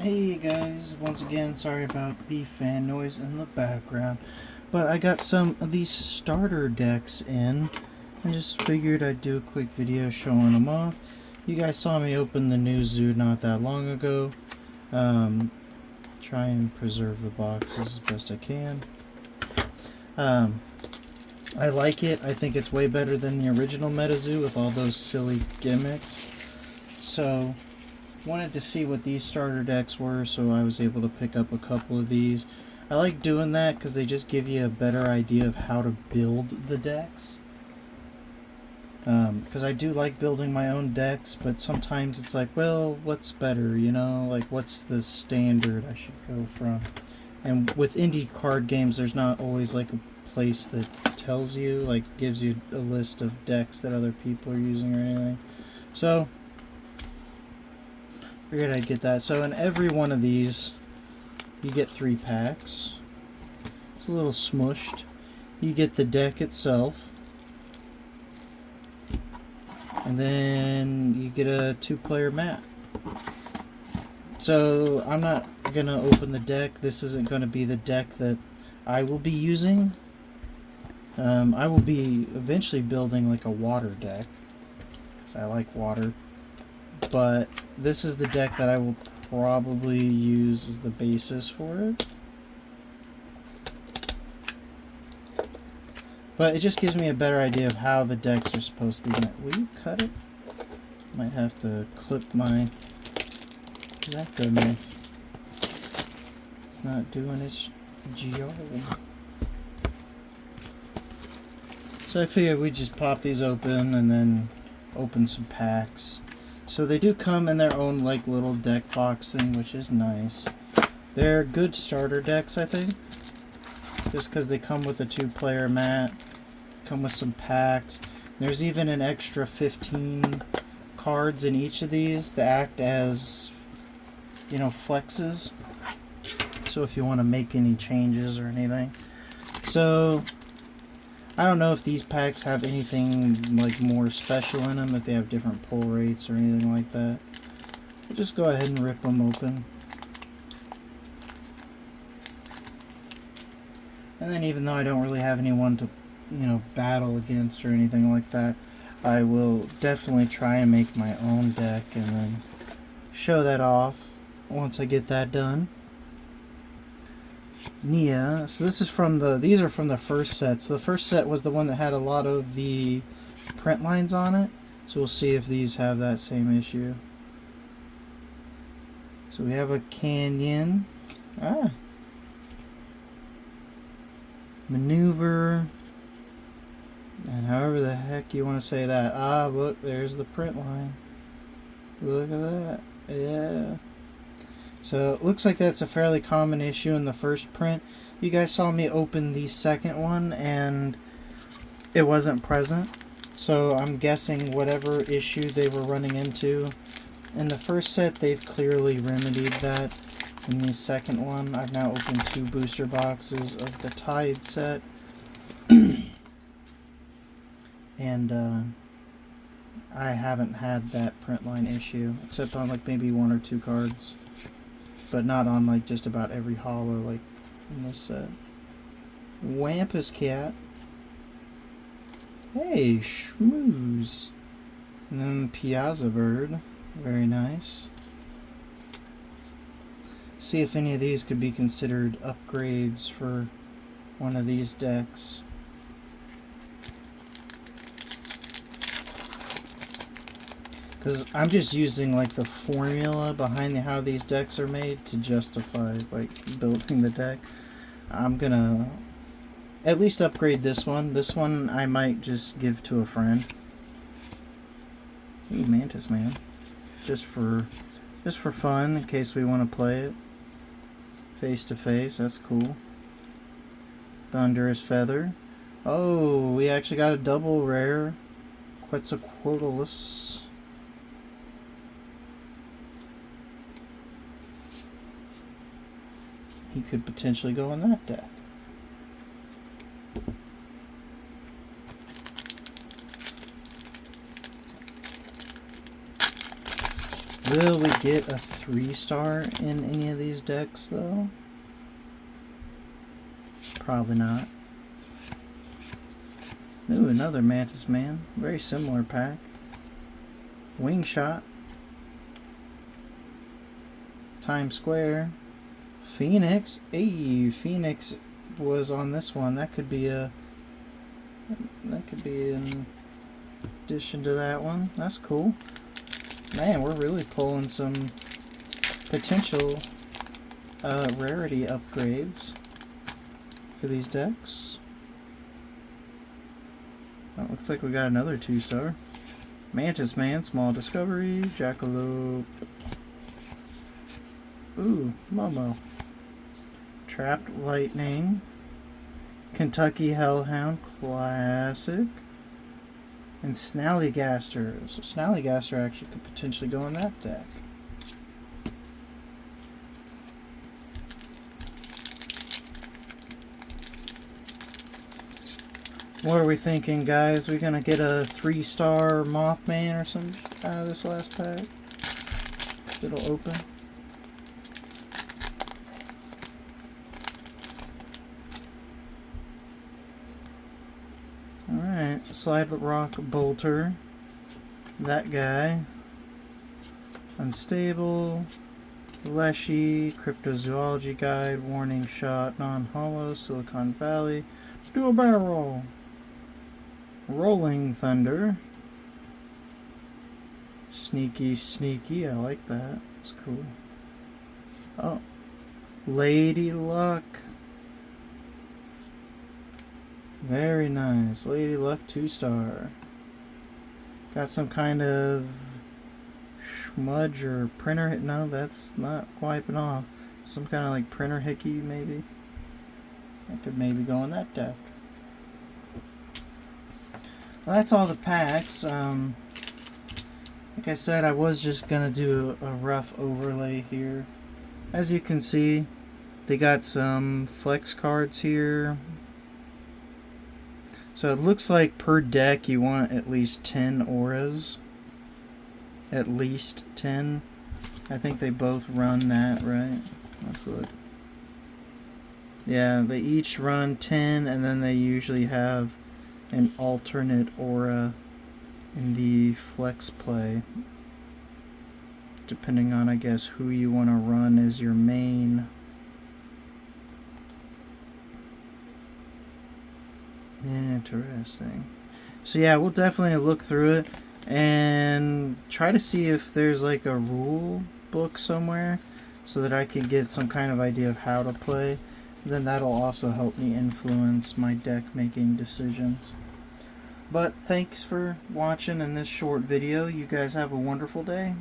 Hey guys, once again, sorry about the fan noise in the background, but I got some of these starter decks in and just figured I'd do a quick video showing them off. You guys saw me open the new zoo not that long ago. Try and preserve the boxes as best I can. I like it. I think it's way better than the original Metazoo with all those silly gimmicks. So wanted to see what these starter decks were, so I was able to pick up a couple of these. I like doing that because they just give you a better idea of how to build the decks. Because I do like building my own decks, but sometimes it's like, well, what's better, you know? Like, what's the standard I should go from? And with indie card games, there's not always like a place that tells you, like, gives you a list of decks that other people are using or anything. So figured I'd get that. So in every one of these, you get 3 packs. It's a little smushed. You get the deck itself. And then you get a 2-player mat. So I'm not going to open the deck. This isn't going to be the deck that I will be using. I will be eventually building like a water deck, because I like water. But this is the deck that I will probably use as the basis for it. But it just gives me a better idea of how the decks are supposed to be made. Will you cut it? Might have to clip my... Is that good, man? It's not doing its job. So I figured we'd just pop these open and then open some packs. So they do come in their own like little deck box thing, which is nice. They're good starter decks, I think. Just because they come with a 2-player mat, come with some packs. There's even an extra 15 cards in each of these that act as, you know, flexes. So if you want to make any changes or anything. So I don't know if these packs have anything like more special in them, if they have different pull rates or anything like that. We'll just go ahead and rip them open. And then even though I don't really have anyone to, you know, battle against or anything like that, I will definitely try and make my own deck and then show that off once I get that done. Nia. So this is from these are from the first set. So the first set was the one that had a lot of the print lines on it. So we'll see if these have that same issue. So we have a canyon. Maneuver. And however the heck you want to say that. Look, there's the print line. Look at that. Yeah. So it looks like that's a fairly common issue in the first print. You guys saw me open the second one and it wasn't present. So I'm guessing whatever issue they were running into in the first set, they've clearly remedied that. In the second one, I've now opened 2 booster boxes of the Tide set. And I haven't had that print line issue, except on like maybe 1 or 2 cards. But not on like just about every holo like in this set. Wampus Cat. Hey, Schmooze. And then Piazza Bird. Very nice. See if any of these could be considered upgrades for one of these decks. Because I'm just using like the formula behind how these decks are made to justify like building the deck. I'm gonna at least upgrade this one. This one I might just give to a friend. Ooh, Mantis Man. Just for fun, in case we want to play it face to face. That's cool. Thunderous Feather. Oh, we actually got a double rare Quetzalcoatlus. He could potentially go in that deck. Will we get a 3-star in any of these decks, though? Probably not. Ooh, another Mantis Man. Very similar pack. Wing Shot. Times Square. Phoenix. Hey, Phoenix was on this one. That could be an addition to that one. That's cool. Man, we're really pulling some potential rarity upgrades for these decks. Oh, looks like we got another 2-star. Mantis Man, Small Discovery, Jackalope. Ooh, Momo. Trapped Lightning. Kentucky Hellhound Classic. And Snallygaster. So Snallygaster actually could potentially go in that deck. What are we thinking, guys? We gonna get a 3-star Mothman or something out of this last pack? It'll open. Alright, Slide Rock Bolter. That guy. Unstable. Leshy. Cryptozoology Guide. Warning Shot. Non-Hollow. Silicon Valley. Dual Barrel. Rolling Thunder. Sneaky, sneaky. I like that. It's cool. Oh. Lady Luck. Very nice. Lady Luck 2-star. Got some kind of smudge or printer. No, that's not wiping off. Some kind of like printer hickey, maybe. That could maybe go in that deck. Well, that's all the packs. Like I said, I was just going to do a rough overlay here. As you can see, they got some flex cards here. So it looks like per deck you want at least 10 auras. At least 10. I think they both run that, right? Let's look. Yeah, they each run 10, and then they usually have an alternate aura in the flex play, depending on, I guess, who you want to run as your main. Interesting. So yeah, we'll definitely look through it and try to see if there's like a rule book somewhere so that I can get some kind of idea of how to play. Then that'll also help me influence my deck making decisions. But thanks for watching in this short video. You guys have a wonderful day.